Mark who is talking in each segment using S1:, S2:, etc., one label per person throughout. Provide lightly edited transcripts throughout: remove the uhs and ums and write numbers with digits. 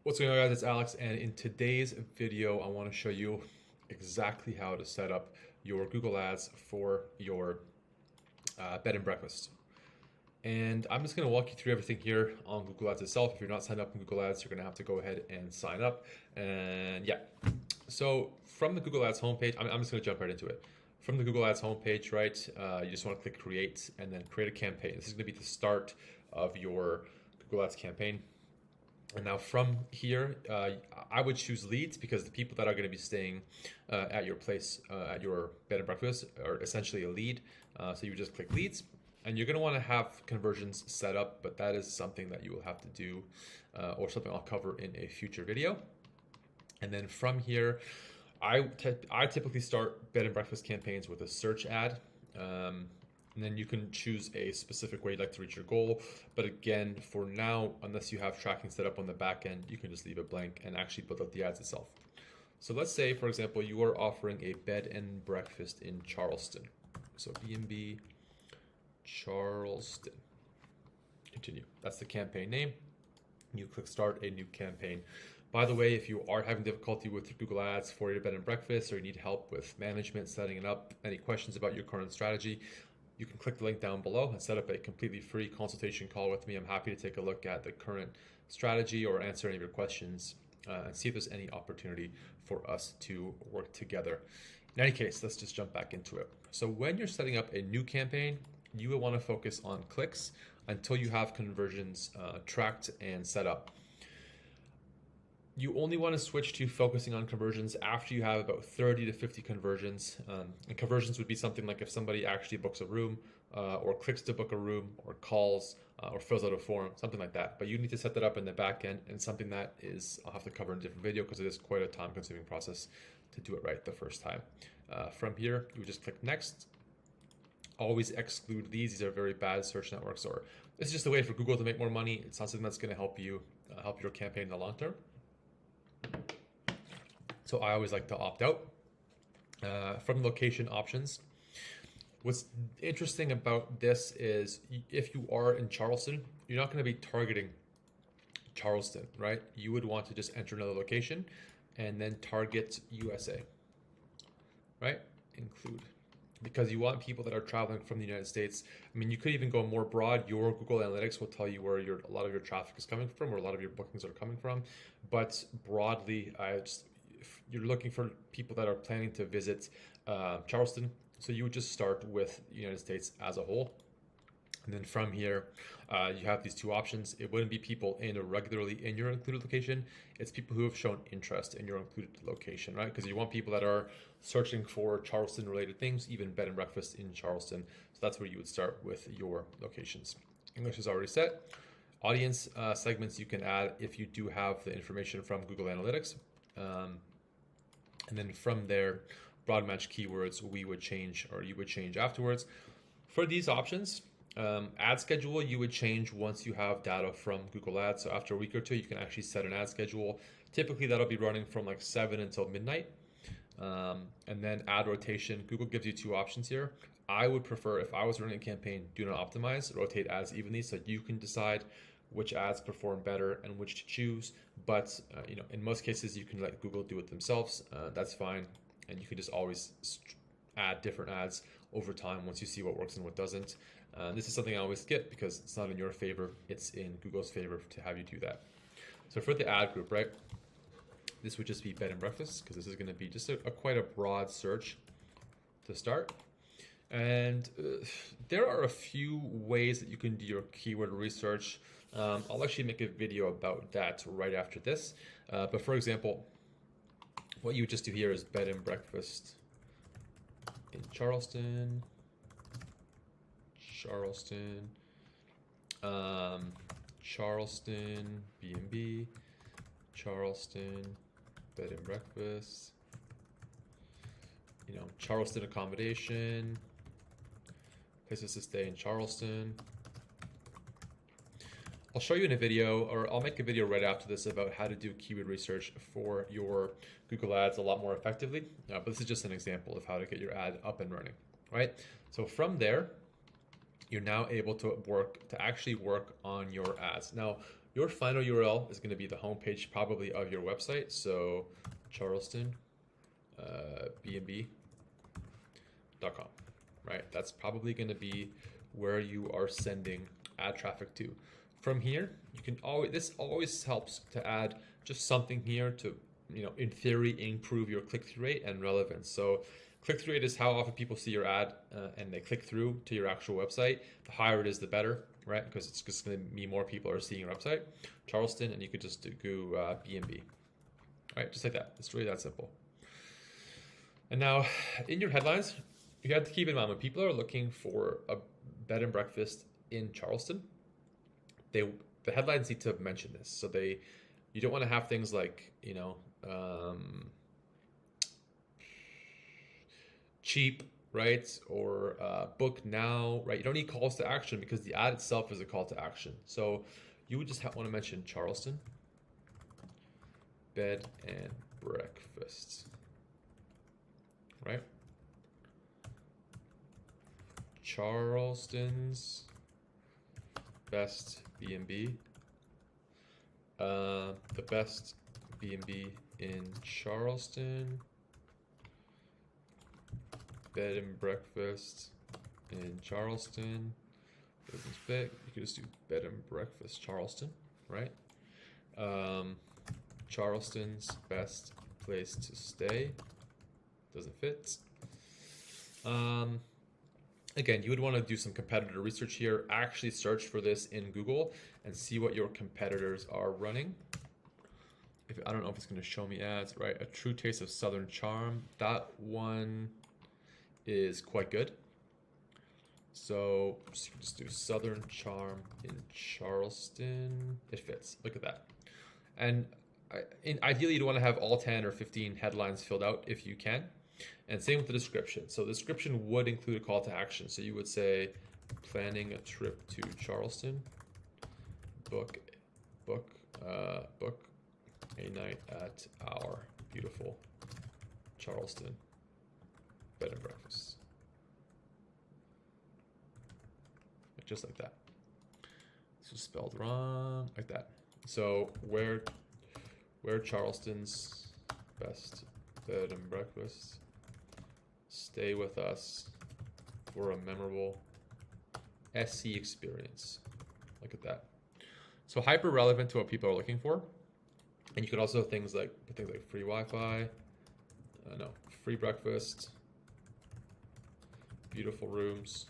S1: What's going on, guys? It's Alex, and in today's video I want to show you exactly how to set up your Google Ads for your bed and breakfast. And I'm just going to walk you through everything here on Google Ads itself. If you're not signed up in Google Ads, you're going to have to go ahead and sign up. And yeah, so from the Google Ads homepage, I'm just going to jump right into it. From the Google Ads homepage, right, you just want to click create and then create a campaign. This is going to be the start of your Google Ads campaign. And now from here, I would choose leads because the people that are going to be staying at your place, at your bed and breakfast, are essentially a lead. So you just click leads, and you're going to want to have conversions set up, but that is something that you will have to do, or something I'll cover in a future video. And then from here, I typically start bed and breakfast campaigns with a search ad. And then you can choose a specific way you'd like to reach your goal. But again, for now, unless you have tracking set up on the back end, you can just leave it blank and actually build out the ads itself. So let's say, for example, you are offering a bed and breakfast in Charleston. So B&B Charleston. Continue. That's the campaign name. You click start a new campaign. By the way, if you are having difficulty with your Google Ads for your bed and breakfast, or you need help with management, setting it up, any questions about your current strategy, you can click the link down below and set up a completely free consultation call with me. I'm happy to take a look at the current strategy or answer any of your questions and see if there's any opportunity for us to work together. In any case, let's just jump back into it. So when you're setting up a new campaign, you will want to focus on clicks until you have conversions tracked and set up. You only want to switch to focusing on conversions after you have about 30 to 50 conversions. And conversions would be something like if somebody actually books a room, or clicks to book a room, or calls, or fills out a form, something like that. But you need to set that up in the back end, and something that is, I'll have to cover in a different video because it is quite a time consuming process to do it right the first time. From here, you just click next. Always exclude these. These are very bad search networks, or it's just a way for Google to make more money. It's not something that's going to help you, help your campaign in the long term. So I always like to opt out. From location options, what's interesting about this is if you are in Charleston, you're not going to be targeting Charleston, right? You would want to just enter another location and then target USA, right? Include, because you want people that are traveling from the United States. I mean, you could even go more broad. Your Google Analytics will tell you where a lot of your traffic is coming from, or a lot of your bookings are coming from. But broadly, if you're looking for people that are planning to visit Charleston, so you would just start with the United States as a whole. And then from here, you have these two options. It wouldn't be people regularly in your included location. It's people who have shown interest in your included location, right? Because you want people that are searching for Charleston related things, even bed and breakfast in Charleston. So that's where you would start with your locations. English is already set. Audience segments you can add if you do have the information from Google Analytics. And then from there, broad match keywords we would change, or you would change afterwards. For these options, ad schedule you would change once you have data from Google Ads. So after a week or two, you can actually set an ad schedule. Typically that'll be running from like 7 until midnight. And then ad rotation, Google gives you two options here. I would prefer, if I was running a campaign, do not optimize, rotate ads evenly so you can decide which ads perform better and which to choose. But in most cases, you can let Google do it themselves. That's fine. And you can just always add different ads over time once you see what works and what doesn't. This is something I always skip because it's not in your favor. It's in Google's favor to have you do that. So for the ad group, right, this would just be bed and breakfast, because this is going to be just quite a broad search to start. And there are a few ways that you can do your keyword research. I'll actually make a video about that right after this. But for example, what you would just do here is bed and breakfast in Charleston, Charleston, B&B, Charleston, bed and breakfast, Charleston accommodation, places to stay in Charleston. I'll show you in a video, or I'll make a video right after this about how to do keyword research for your Google Ads a lot more effectively. But this is just an example of how to get your ad up and running, right? So from there, you're now able to actually work on your ads. Now, Your final URL is going to be the homepage probably of your website. So Charleston bnb.com, right? That's probably going to be where you are sending ad traffic to. From here, you can always, this always helps to add just something here to, in theory, improve your click-through rate and relevance. So click-through rate is how often people see your ad and they click through to your actual website. The higher it is, the better, right? Because it's just going to mean more people are seeing your website. Charleston, and you could just do BNB, right? Just like that. It's really that simple. And now, in your headlines, you have to keep in mind when people are looking for a bed and breakfast in Charleston, the headlines need to mention this. So you don't want to have things like, cheap, right? Or book now, right? You don't need calls to action because the ad itself is a call to action. So you would just want to mention Charleston, bed and breakfast, right? Charleston's best B&B, the best B&B in Charleston, bed and breakfast in Charleston. Business big. You could just do bed and breakfast Charleston, right? Charleston's best place to stay. Doesn't fit. Again, you would want to do some competitor research here. Actually search for this in Google and see what your competitors are running. I don't know if it's going to show me ads, right? A True Taste of Southern Charm. That one is quite good. So you can just do Southern Charm in Charleston. It fits. Look at that. And ideally, you'd want to have all 10 or 15 headlines filled out if you can. And same with the description. So the description would include a call to action. So you would say, planning a trip to Charleston, book a night at our beautiful Charleston bed and breakfast. Just like that. It's just spelled wrong, like that. So where Charleston's best bed and breakfast. Stay with us for a memorable SC experience. Look at that. So hyper relevant to what people are looking for. And you could also things like free Wi-Fi, free breakfast, beautiful rooms,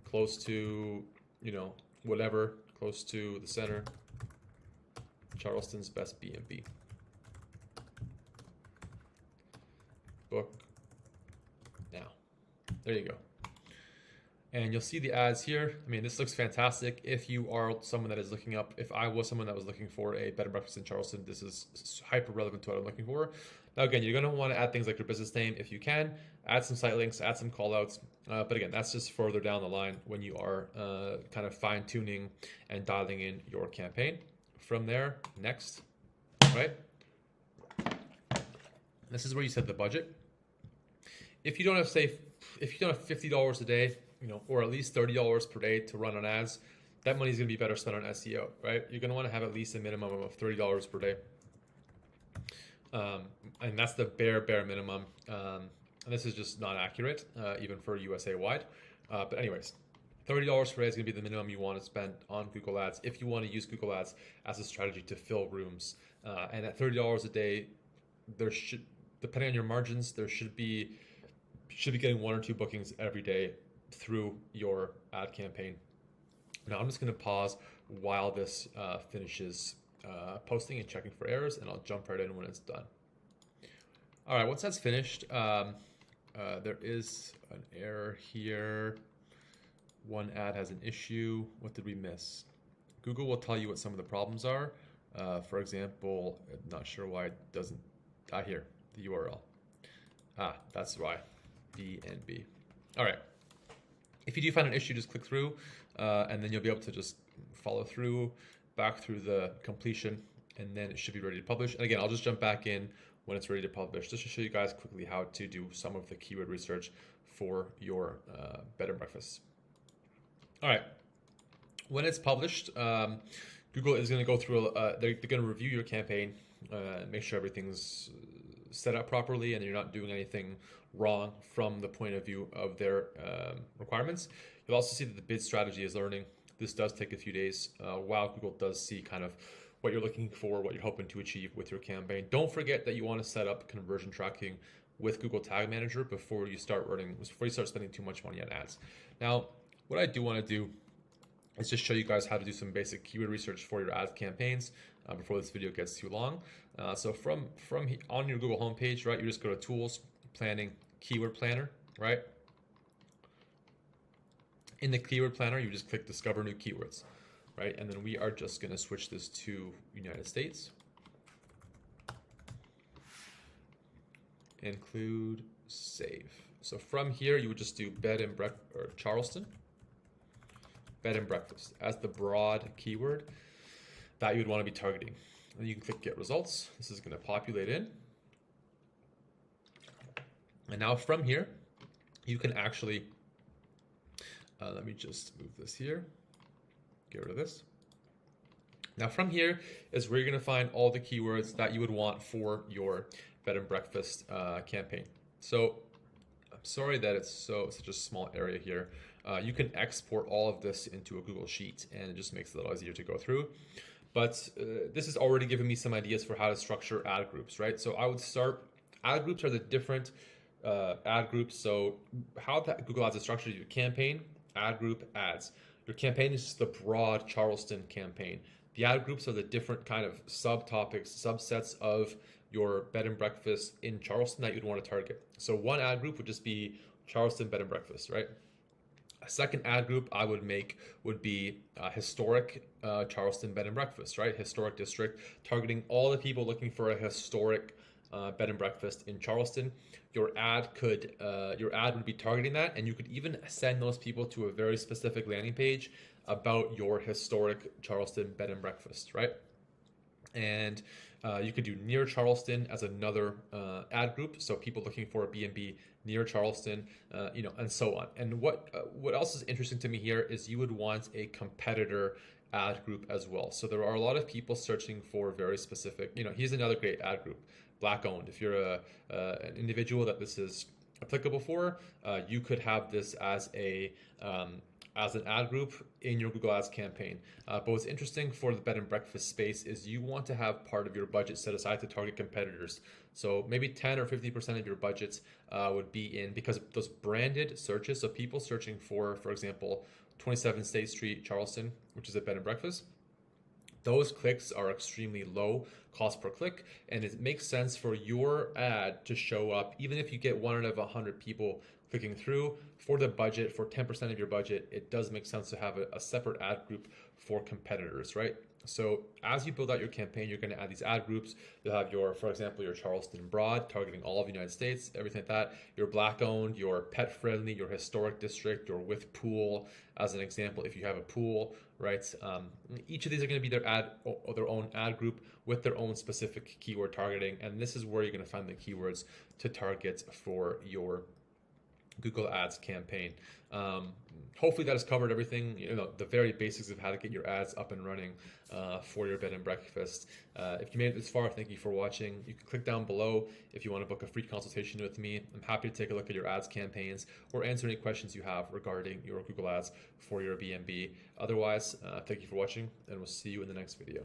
S1: close to, whatever, close to the center. Charleston's best B&B. Book now. There you go. And you'll see the ads here. I mean, this looks fantastic. If you are someone that is looking up, if I was someone that was looking for a bed and breakfast in Charleston, this is hyper relevant to what I'm looking for. Now, again, you're going to want to add things like your business name if you can, add some site links, add some call outs. But again, that's just further down the line when you are kind of fine tuning and dialing in your campaign. From there, next, right? This is where you set the budget. If you don't have $50 a day, or at least $30 per day to run on ads, that money is going to be better spent on SEO, right? You're going to want to have at least a minimum of $30 per day. And that's the bare minimum. And this is just not accurate, even for USA wide. But anyways, $30 per day is going to be the minimum you want to spend on Google Ads if you want to use Google Ads as a strategy to fill rooms. And at $30 a day, depending on your margins, there should be getting 1 or 2 bookings every day through your ad campaign. Now I'm just going to pause while this finishes posting and checking for errors, and I'll jump right in when it's done. All right, once that's finished, there is an error here. One ad has an issue. What did we miss? Google will tell you what some of the problems are. For example, I'm not sure why it doesn't. Here, the URL. That's why. BNB. All right. If you do find an issue, just click through, and then you'll be able to just follow through, back through the completion, and then it should be ready to publish. And again, I'll just jump back in when it's ready to publish, just to show you guys quickly how to do some of the keyword research for your bed and breakfast. All right. When it's published, Google is going to go through, they're going to review your campaign, make sure everything's set up properly and you're not doing anything wrong from the point of view of their requirements. You'll also see that the bid strategy is learning. This does take a few days while Google does see kind of what you're looking for, what you're hoping to achieve with your campaign. Don't forget that you want to set up conversion tracking with Google Tag Manager before you start spending too much money on ads. Now, what I do want to do is just show you guys how to do some basic keyword research for your ad campaigns before this video gets too long. So from on your Google homepage, right, you just go to Tools, Planning, Keyword Planner, right? In the Keyword Planner, you just click Discover New Keywords, right? And then we are just going to switch this to United States. Include, save. So from here, you would just do bed and breakfast, or Charleston, bed and breakfast as the broad keyword that you would want to be targeting. And you can click Get Results. This is going to populate in. And now from here, you can actually, let me just move this here, get rid of this. Now from here is where you're going to find all the keywords that you would want for your bed and breakfast campaign. So I'm sorry that it's such a small area here. You can export all of this into a Google Sheet and it just makes it a lot easier to go through. But this is already giving me some ideas for how to structure ad groups, right? So I would start, ad groups are the different ad groups. So how that Google Ads is structured, your campaign, ad group, ads. Your campaign is just the broad Charleston campaign. The ad groups are the different kind of subtopics, subsets of your bed and breakfast in Charleston that you'd want to target. So one ad group would just be Charleston bed and breakfast, right? A second ad group I would make would be historic Charleston bed and breakfast, right? Historic district, targeting all the people looking for a historic bed and breakfast in Charleston. Your ad would be targeting that, and you could even send those people to a very specific landing page about your historic Charleston bed and breakfast, right? And you could do near Charleston as another ad group, so people looking for a B&B near Charleston, and so on. And what else is interesting to me here is you would want a competitor ad group as well. So there are a lot of people searching for very specific, here's another great ad group, Black owned. If you're an individual that this is applicable for, you could have this as an ad group in your Google Ads campaign. But what's interesting for the bed and breakfast space is you want to have part of your budget set aside to target competitors. So maybe 10 or 50% of your budgets would be in, because those branded searches, so people searching for example, 27 State Street, Charleston, which is a bed and breakfast, those clicks are extremely low cost per click, and it makes sense for your ad to show up even if you get 1 out of 100 people clicking through. For the budget, for 10% of your budget, it does make sense to have a separate ad group for competitors, right? So as you build out your campaign, you're going to add these ad groups. You'll have for example, your Charleston broad, targeting all of the United States, everything like that. Your Black owned, your pet friendly, your historic district, your with pool, as an example, if you have a pool, right? Each of these are going to be their own ad group with their own specific keyword targeting. And this is where you're going to find the keywords to target for your Google Ads campaign. Hopefully that has covered everything, the very basics of how to get your ads up and running for your bed and breakfast. If you made it this far, thank you for watching. You can click down below if you want to book a free consultation with me. I'm happy to take a look at your ads campaigns or answer any questions you have regarding your Google Ads for your B&B. Otherwise, thank you for watching, and we'll see you in the next video.